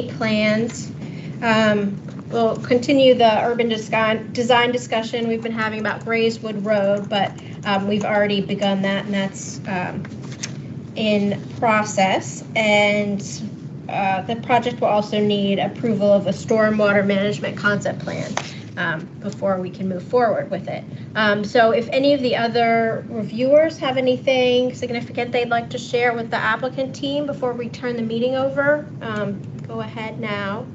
plans. We'll continue the urban design discussion we've been having about Grayswood Road, but we've already begun that, and that's in process. And the project will also need approval of a stormwater management concept plan before we can move forward with it. So if any of the other reviewers have anything significant they'd like to share with the applicant team before we turn the meeting over, go ahead now.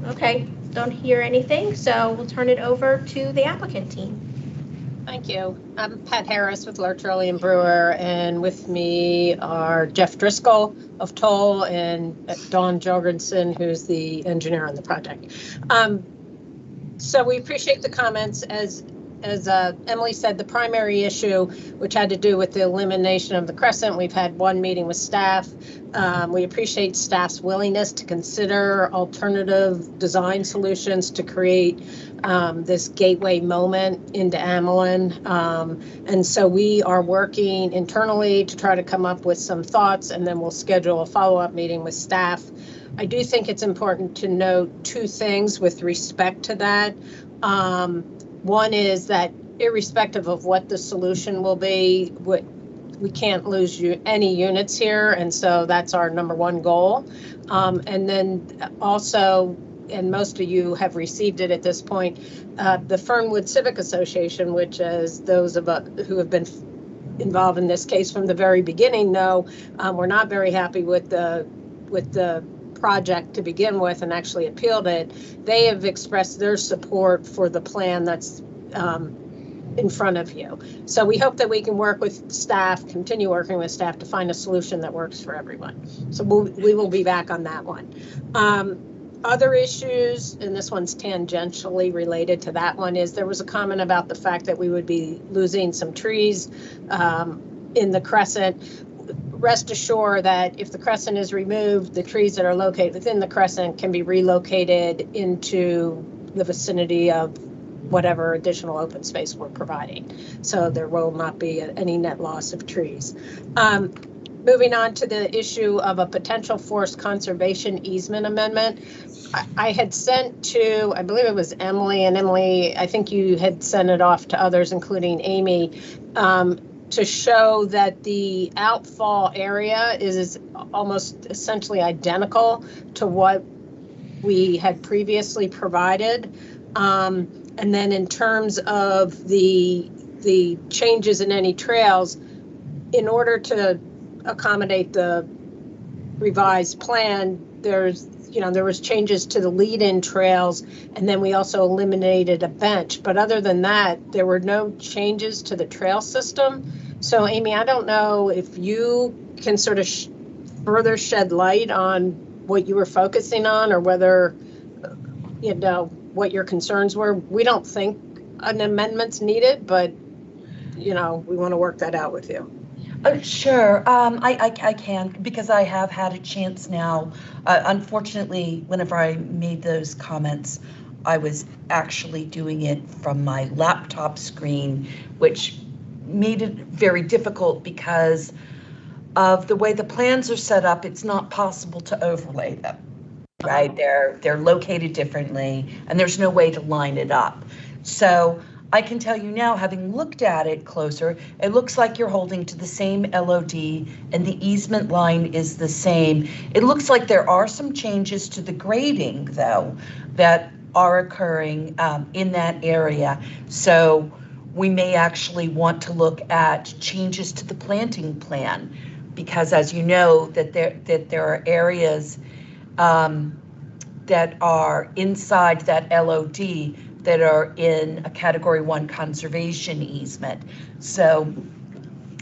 Okay, don't hear anything, so we'll turn it over to the applicant team. Thank you. I'm Pat Harris with Lurch Early and Brewer, and with me are Jeff Driscoll of Toll and Dawn Jorgensen, who's the engineer on the project. So we appreciate the comments. As Emily said, the primary issue, which had to do with the elimination of the crescent, we've had one meeting with staff. We appreciate staff's willingness to consider alternative design solutions to create this gateway moment into Amelin. And so we are working internally to try to come up with some thoughts, and then we'll schedule a follow-up meeting with staff. I do think it's important to note two things with respect to that. One is that irrespective of what the solution will be, we can't lose any units here, and so that's our number one goal. And then also, and most of you have received it at this point, the Fernwood Civic Association, which is those of us who have been involved in this case from the very beginning know, we're not very happy with the project to begin with and actually appealed it. They have expressed their support for the plan that's in front of you. So we hope that we can work with staff, continue working with staff to find a solution that works for everyone. So we will be back on that one. Other issues, and this one's tangentially related to that one, is there was a comment about the fact that we would be losing some trees in the crescent. Rest assured that if the crescent is removed, the trees that are located within the crescent can be relocated into the vicinity of whatever additional open space we're providing. So there will not be any net loss of trees. Moving on to the issue of a potential forest conservation easement amendment. I had sent to, I believe it was Emily, and Emily, I think you had sent it off to others, including Amy, to show that the outfall area is almost essentially identical to what we had previously provided. And then in terms of the changes in any trails, in order to accommodate the revised plan, there was changes to the lead-in trails, and then we also eliminated a bench. But other than that, there were no changes to the trail system. So Amy, I don't know if you can sort of further shed light on what you were focusing on, or whether, what your concerns were. We don't think an amendment's needed, but, we want to work that out with you. Sure, I can, because I have had a chance now. Unfortunately, whenever I made those comments, I was actually doing it from my laptop screen, which made it very difficult because of the way the plans are set up. It's not possible to overlay them, right? They're located differently, and there's no way to line it up. So I can tell you now, having looked at it closer, it looks like you're holding to the same LOD, and the easement line is the same. It looks like there are some changes to the grading, though, that are occurring in that area. So we may actually want to look at changes to the planting plan, because as you know, that there are areas that are inside that LOD that are in a Category 1 conservation easement. So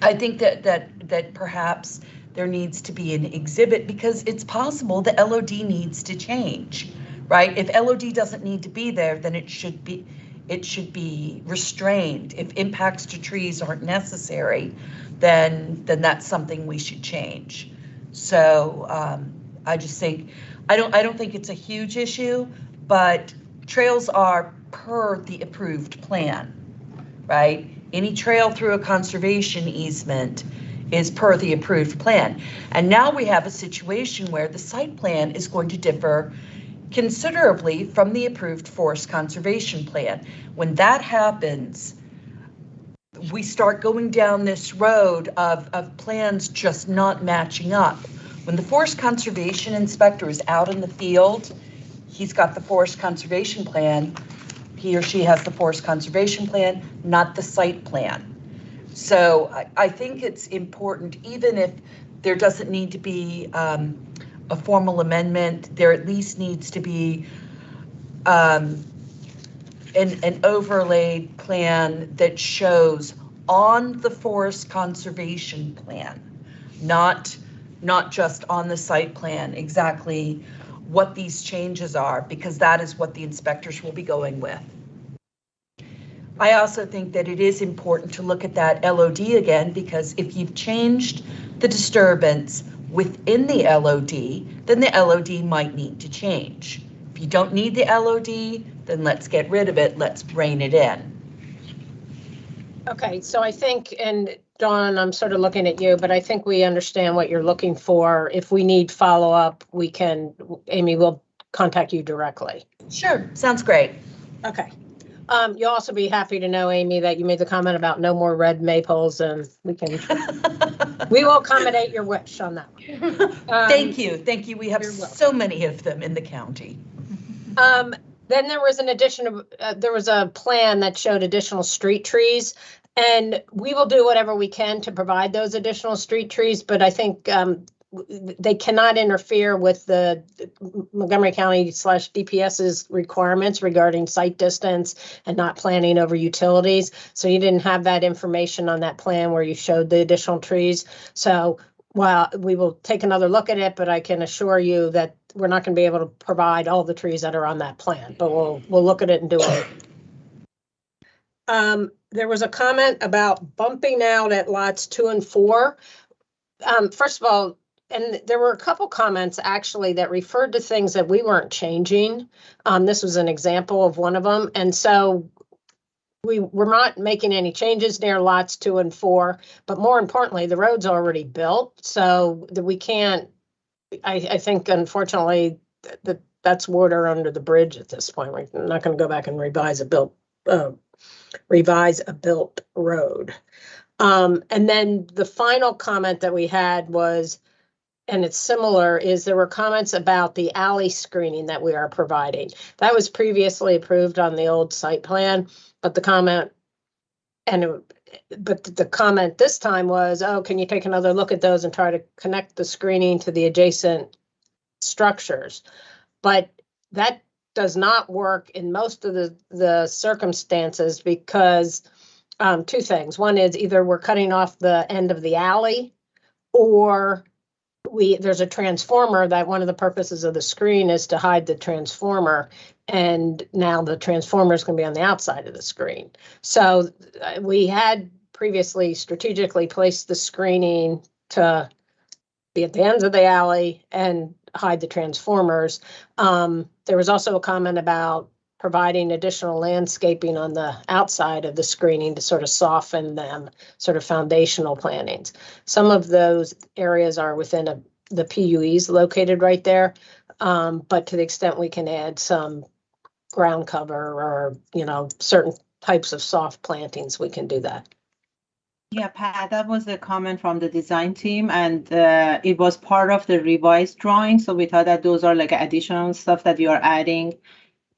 I think that perhaps there needs to be an exhibit, because it's possible the LOD needs to change, right? If LOD doesn't need to be there, then it should be restrained. If impacts to trees aren't necessary, then that's something we should change. So I just think, I don't think it's a huge issue, but trails are per the approved plan, right? Any trail through a conservation easement is per the approved plan. And now we have a situation where the site plan is going to differ considerably from the approved forest conservation plan. When that happens, we start going down this road of plans just not matching up. When the forest conservation inspector is out in the field, he's got the forest conservation plan. He or she has the forest conservation plan, not the site plan. So I think it's important, even if there doesn't need to be a formal amendment, there at least needs to be an overlaid plan that shows on the forest conservation plan, not just on the site plan, exactly what these changes are, because that is what the inspectors will be going with. I also think that it is important to look at that LOD again, because if you've changed the disturbance within the LOD, then the LOD might need to change. If you don't need the LOD, then let's get rid of it, let's rein it in. Okay, so I think, and Dawn, I'm sort of looking at you, but I think we understand what you're looking for. If we need follow-up, we can, Amy will contact you directly. Sure, sounds great. Okay. You'll also be happy to know, Amy, that you made the comment about no more red maples, and we will accommodate your wish on that one. Thank you. We have so many of them in the county. Then there was an addition of, there was a plan that showed additional street trees, and we will do whatever we can to provide those additional street trees, but I think they cannot interfere with the Montgomery County / DPS's requirements regarding site distance and not planning over utilities. So you didn't have that information on that plan where you showed the additional trees. So while we will take another look at it, but I can assure you that we're not going to be able to provide all the trees that are on that plan, but we'll look at it and do it. There was a comment about bumping out at lots 2 and 4. First of all, and there were a couple comments actually that referred to things that we weren't changing. This was an example of one of them. And so we're not making any changes near lots 2 and 4, but more importantly, the road's already built. So that we can't, I think, unfortunately, that's water under the bridge at this point. We're not going to go back and revise a built road. And then the final comment that we had was, and it's similar, is there were comments about the alley screening that we are providing. That was previously approved on the old site plan, but the comment this time was, oh, can you take another look at those and try to connect the screening to the adjacent structures? But that does not work in most of the circumstances because two things. One is either we're cutting off the end of the alley, or there's a transformer that one of the purposes of the screen is to hide the transformer, and now the transformer is going to be on the outside of the screen. So we had previously strategically placed the screening to be at the ends of the alley and hide the transformers. There was also a comment about providing additional landscaping on the outside of the screening to sort of soften them, sort of foundational plantings. Some of those areas are within the PUEs located right there, but to the extent we can add some ground cover or, certain types of soft plantings, we can do that. Yeah, Pat, that was a comment from the design team, and it was part of the revised drawing. So we thought that those are like additional stuff that you are adding.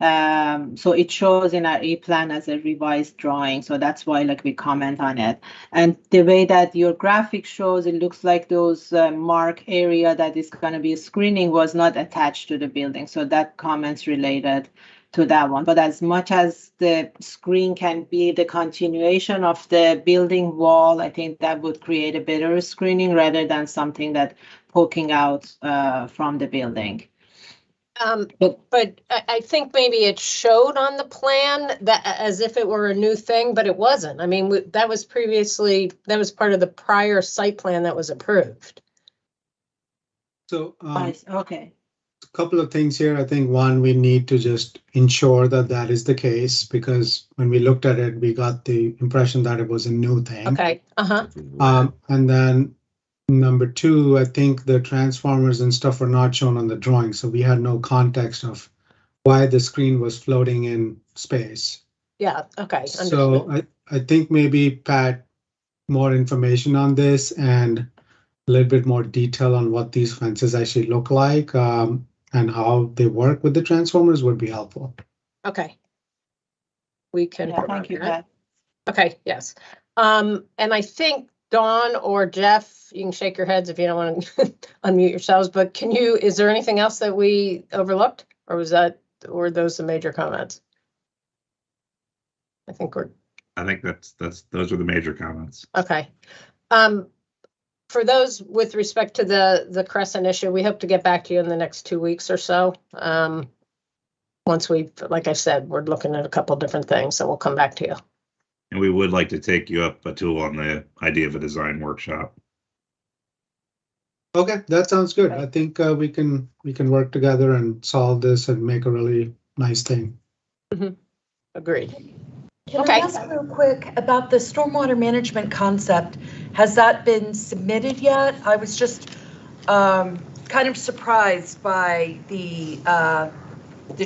So it shows in our E-plan as a revised drawing. So that's why we comment on it. And the way that your graphic shows, it looks like those mark area that is going to be screening was not attached to the building. So that comment's related to that one. But as much as the screen can be the continuation of the building wall, I think that would create a better screening rather than something that poking out from the building. But I think maybe it showed on the plan that as if it were a new thing, but it wasn't. I mean, that was part of the prior site plan that was approved. So, okay. a couple of things here. I think one, we need to just ensure that is the case, because when we looked at it, we got the impression that it was a new thing. Okay. And then Number two, I think the transformers and stuff are not shown on the drawing, so we had no context of why the screen was floating in space. Yeah, okay, So understood. I think maybe Pat, more information on this and a little bit more detail on what these fences actually look like, and how they work with the transformers would be helpful. Okay. We can Yeah, provide thank you, that. Pat. Okay, yes. And I think Dawn or Jeff, you can shake your heads if you don't want to unmute yourselves, but is there anything else that we overlooked? Or were those the major comments? I think those are the major comments. okay. For those with respect to the Crescent issue, we hope to get back to you in the next 2 weeks or so. Once like I said, we're looking at a couple different things, so we'll come back to you. And we would like to take you up, Atul, on the idea of a design workshop. Okay, that sounds good. I think we can work together and solve this and make a really nice thing. Agreed. Can Okay. I ask real quick about the stormwater management concept? Has that been submitted yet? I was just kind of surprised by the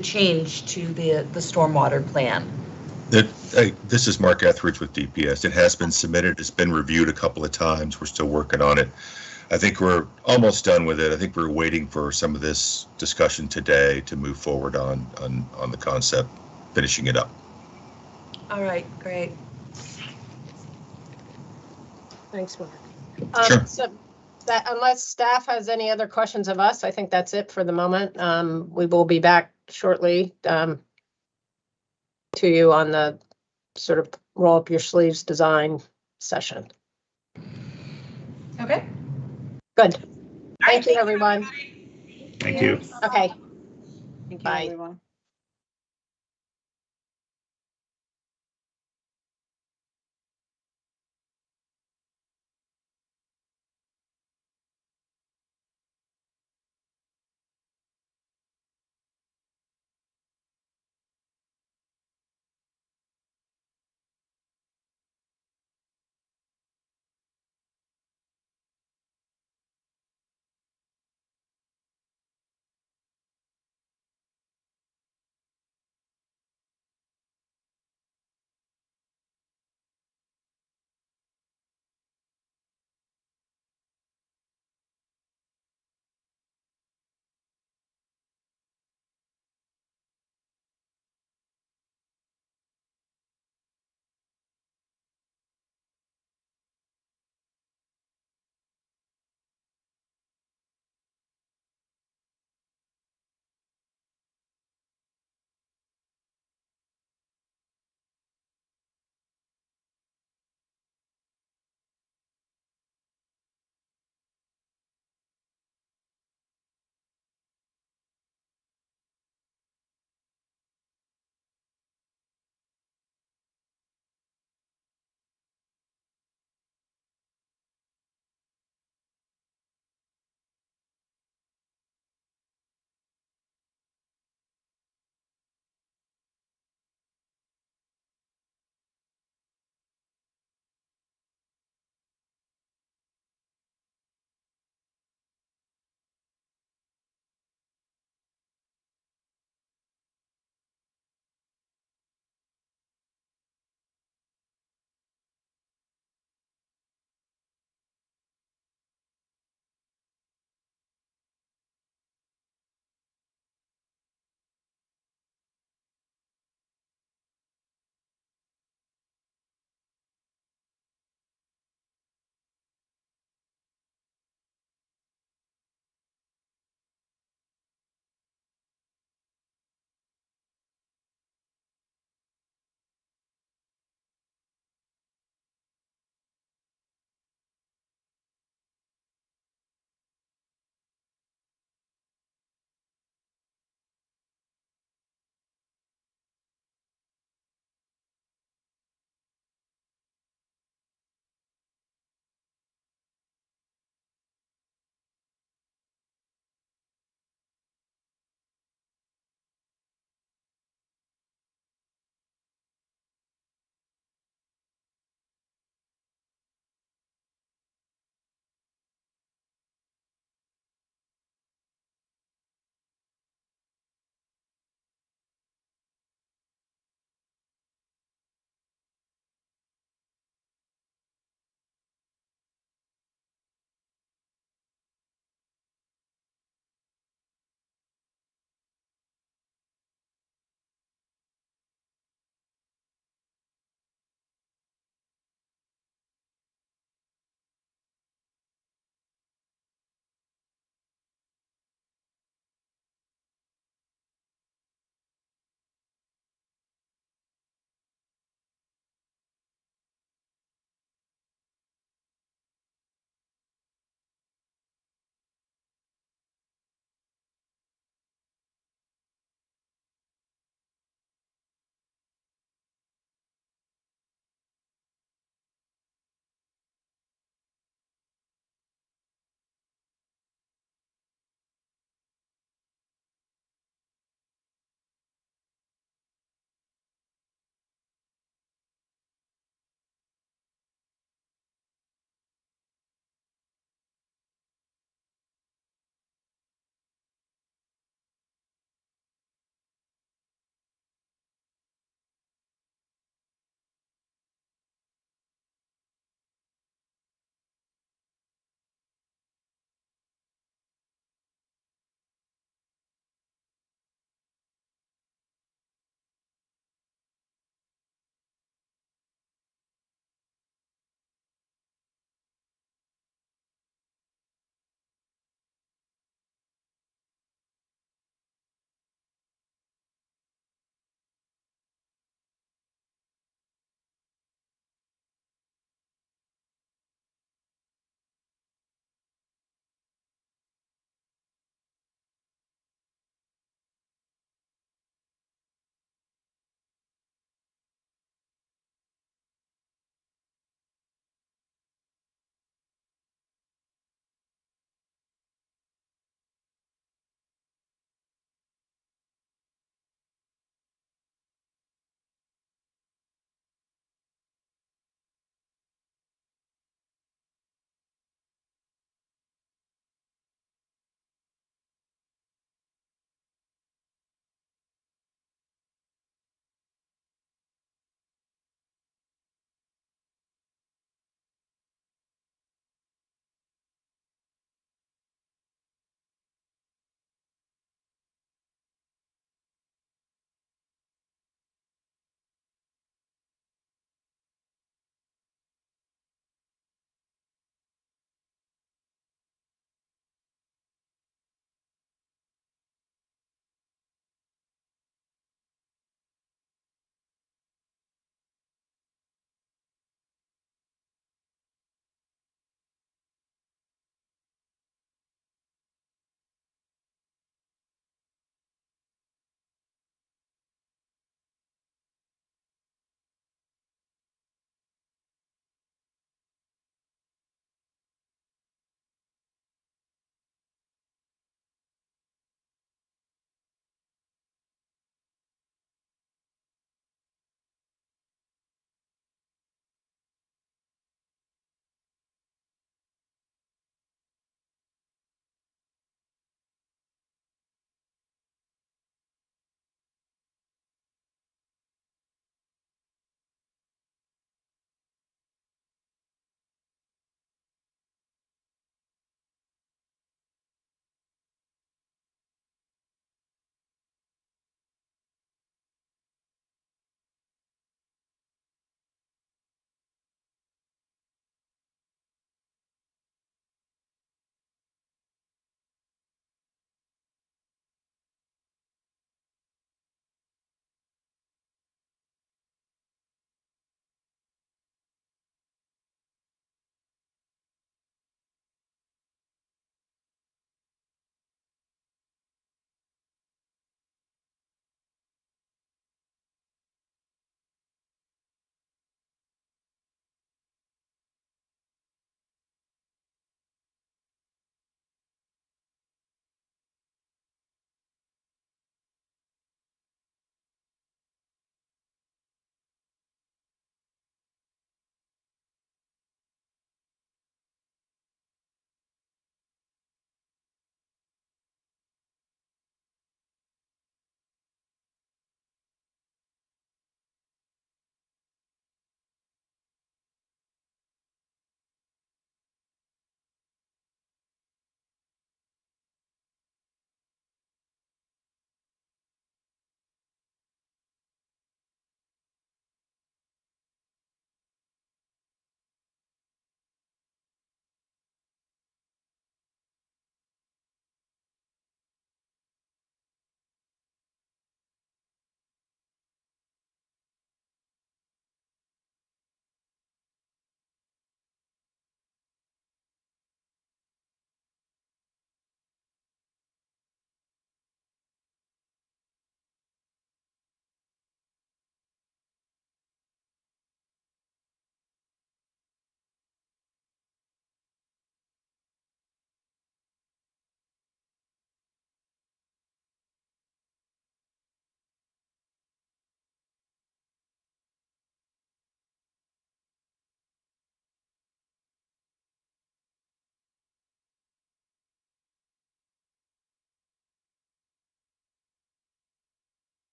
change to the stormwater plan. This is Mark Etheridge with DPS. It has been submitted. It's been reviewed a couple of times. We're still working on it. I think we're almost done with it. I think we're waiting for some of this discussion today to move forward on the concept, finishing it up. All right, great. Thanks, Mark. Sure. So that unless staff has any other questions of us, I think that's it for the moment. We will be back shortly to you on the sort of roll up your sleeves design session. Okay. Good. Thank you, everyone. Thank you. Okay. Thank you, Bye. everyone.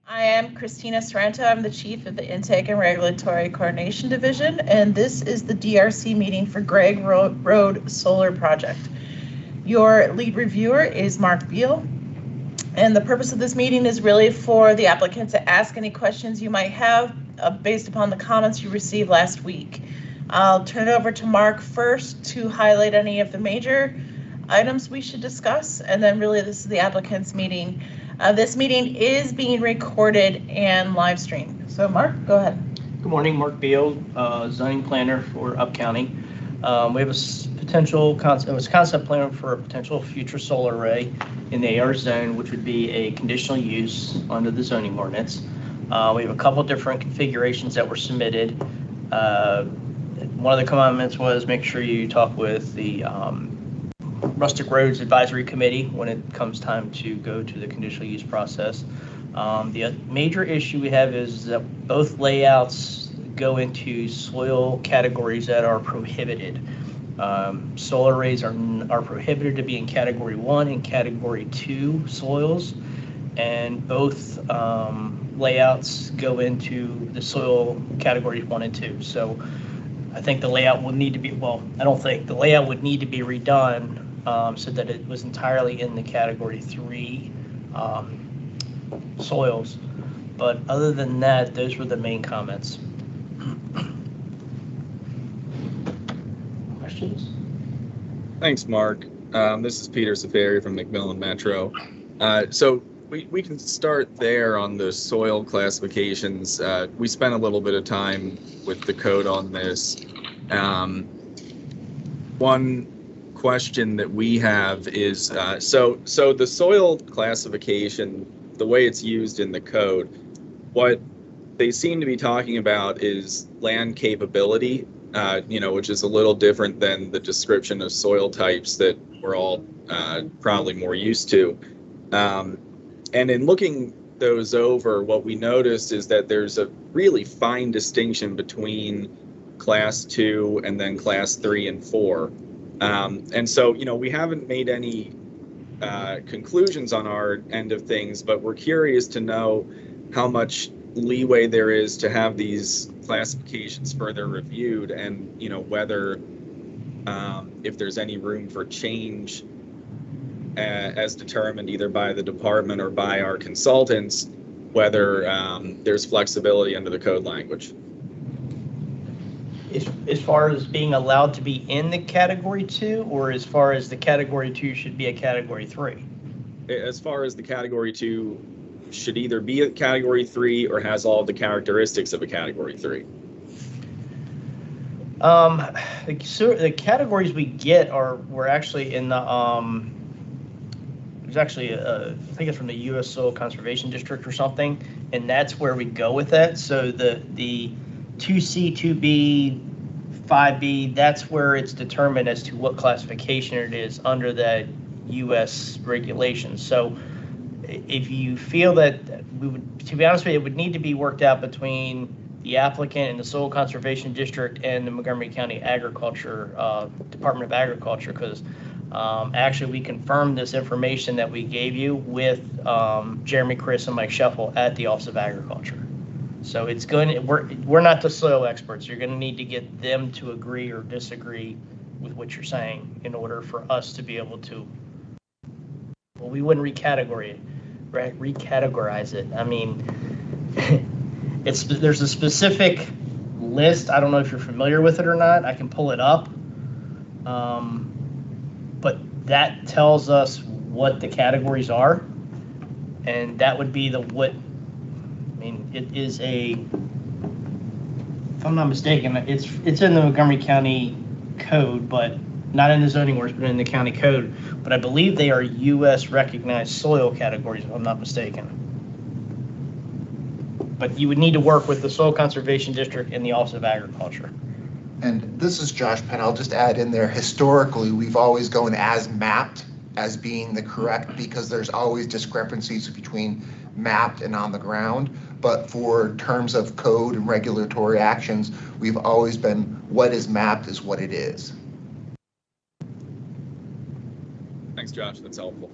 I am Christina Sorrento. I'm the Chief of the Intake and Regulatory Coordination Division, and this is the DRC meeting for Gregg Road Solar Project. Your lead reviewer is Mark Beal, and the purpose of this meeting is really for the applicant to ask any questions you might have based upon the comments you received last week. I'll turn it over to Mark first to highlight any of the major items we should discuss, and then really this is the applicant's meeting. This meeting is being recorded and live streamed. So Mark, go ahead. Good morning, Mark Beal, zoning planner for Up County. We have a concept plan for a potential future solar array in the AR zone, which would be a conditional use under the zoning ordinance. We have a couple different configurations that were submitted. One of the commandments was make sure you talk with the Rustic Roads Advisory Committee when it comes time to go to the conditional use process. The major issue we have is that both layouts go into soil categories that are prohibited. Solar arrays are prohibited to be in category 1 and category 2 soils, and both layouts go into the soil categories 1 and 2. So I think the layout will need to be, the layout would need to be redone so that it was entirely in the category 3 soils. But other than that, those were the main comments. Questions? Thanks, Mark. This is Peter Safari from McMillan Metro. So we can start there on the soil classifications. We spent a little bit of time with the code on this. One question that we have is, so the soil classification, the way it's used in the code, what they seem to be talking about is land capability, which is a little different than the description of soil types that we're all probably more used to. And in looking those over, what we noticed is that there's a really fine distinction between class 2 and then class 3 and 4. And so, we haven't made any conclusions on our end of things, but we're curious to know how much leeway there is to have these classifications further reviewed, and whether if there's any room for change as determined either by the department or by our consultants, whether there's flexibility under the code language. As far as being allowed to be in the category 2, or as far as the category 2 should be a category 3? As far as the category 2 should either be a category 3 or has all the characteristics of a category 3. The categories we get we're actually in the there's actually I think it's from the U.S. Soil Conservation District or something, and that's where we go with that. So the 2C, 2B, 5B, that's where it's determined as to what classification it is under the U.S. regulations. So if you feel that we would, to be honest with you, it would need to be worked out between the applicant and the Soil Conservation District and the Montgomery County Agriculture, Department of Agriculture, because actually we confirmed this information that we gave you with Jeremy, Chris, and Mike Shuffle at the Office of Agriculture. So it's going. We're not the soil experts. You're going to need to get them to agree or disagree with what you're saying in order for us to be able to. Well, we wouldn't recategorize it. I mean, there's a specific list. I don't know if you're familiar with it or not. I can pull it up, but that tells us what the categories are, and that would be it is if I'm not mistaken, it's in the Montgomery County Code, but not in the zoning ordinance, but in the county code. But I believe they are U.S. recognized soil categories, if I'm not mistaken. But you would need to work with the Soil Conservation District and the Office of Agriculture. And this is Josh Penn. I'll just add in there, historically, we've always gone as mapped as being the correct, because there's always discrepancies between mapped and on the ground. But for terms of code and regulatory actions, we've always been what is mapped is what it is. Thanks, Josh. That's helpful.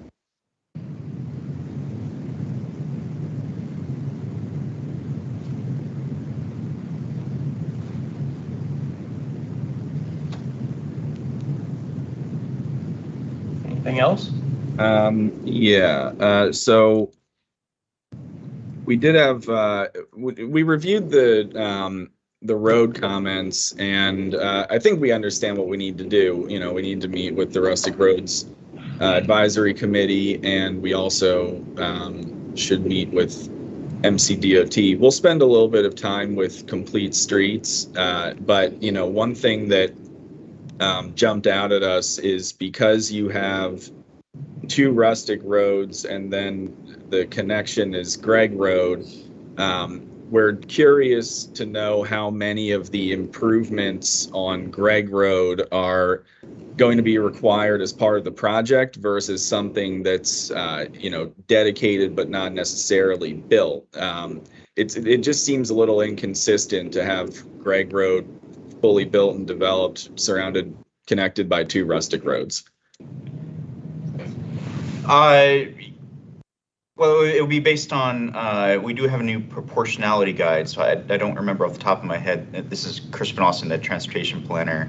Anything else? So we did have we reviewed the road comments, and I think we understand what we need to do. You know, we need to meet with the Rustic Roads Advisory Committee, and we also should meet with MCDOT. We'll spend a little bit of time with Complete Streets, but you know, one thing that jumped out at us is because you have 2 rustic roads and then the connection is Gregg Road. We're curious to know how many of the improvements on Gregg Road are going to be required as part of the project versus something that's you know, dedicated but not necessarily built. It just seems a little inconsistent to have Gregg Road fully built and developed, connected by 2 rustic roads. Well, it would be based on, we do have a new proportionality guide, so I don't remember off the top of my head. This is Chris Van Austin, the transportation planner.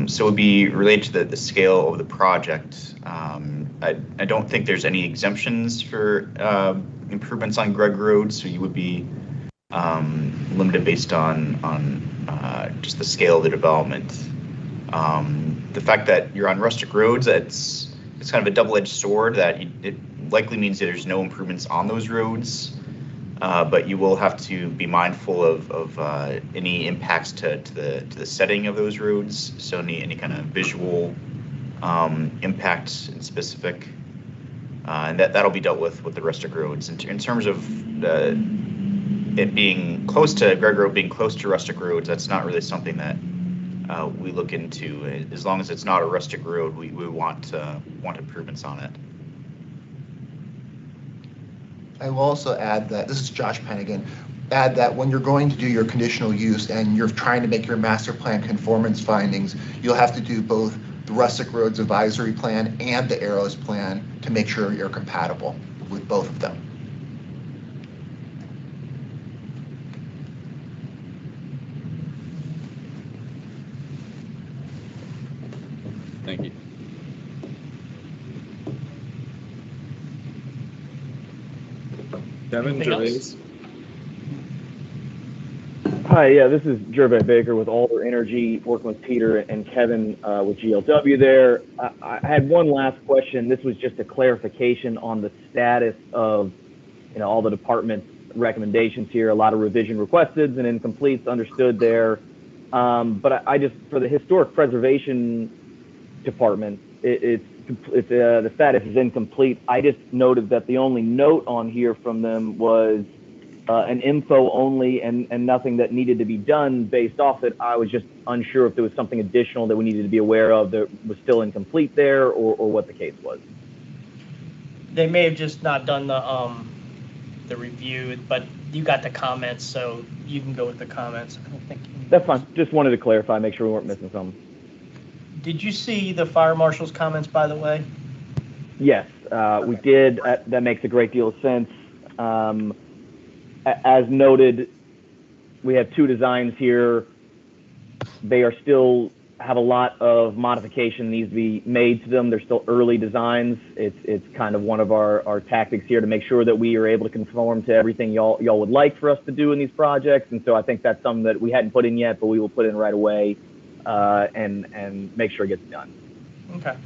So it would be related to the scale of the project. I don't think there's any exemptions for improvements on Gregg Road, so you would be limited based on just the scale of the development. The fact that you're on rustic roads, it's kind of a double-edged sword that it likely means that there's no improvements on those roads, but you will have to be mindful of any impacts to the setting of those roads. So any kind of visual impacts in specific, and that'll be dealt with the rustic roads. In terms of it being close to Gregg Road, being close to rustic roads, that's not really something that we look into. As long as it's not a rustic road, we want improvements on it. I will also add that, this is Josh Penn again, add that when you're going to do your conditional use and you're trying to make your master plan conformance findings, you'll have to do both the Rustic Roads Advisory Plan and the Arrows Plan to make sure you're compatible with both of them. Thank you. Kevin Gervais. Hi, yeah, this is Gervais Baker with Alder Energy, working with Peter and Kevin with GLW there. I had one last question. This was just a clarification on the status of, you know, all the department's recommendations here. A lot of revision requested and incompletes understood there. But I just, for the historic preservation department, the status is incomplete. I just noted that the only note on here from them was an info only and nothing that needed to be done based off it. I was just unsure if there was something additional that we needed to be aware of that was still incomplete there, or what the case was. They may have just not done the review, but you got the comments, so you can go with the comments. I don't think that's fine. Just wanted to clarify, make sure we weren't missing something. Did you see the fire marshal's comments, by the way? Yes, we did. That makes a great deal of sense. As noted, we have 2 designs here. They are still have a lot of modification needs to be made to them. They're still early designs. It's kind of one of our tactics here to make sure that we are able to conform to everything y'all would like for us to do in these projects. And so I think that's something that we hadn't put in yet, but we will put in right away and make sure it gets done. Okay.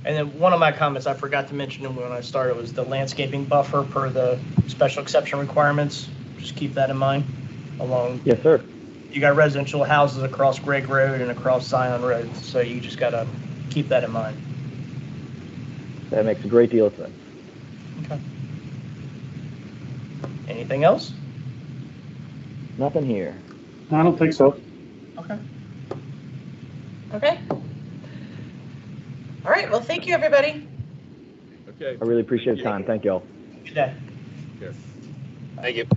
And then one of my comments I forgot to mention when I started was the landscaping buffer per the special exception requirements. Just keep that in mind along. Yes, sir. You got residential houses across Gregg Road and across Zion Road, so you just got to keep that in mind. That makes a great deal of sense. Okay. Anything else? Nothing here. I don't think so. Okay. Okay. All right. Well, thank you, everybody. Okay. I really appreciate the time. Thank you all. Good day. Yes. Thank you.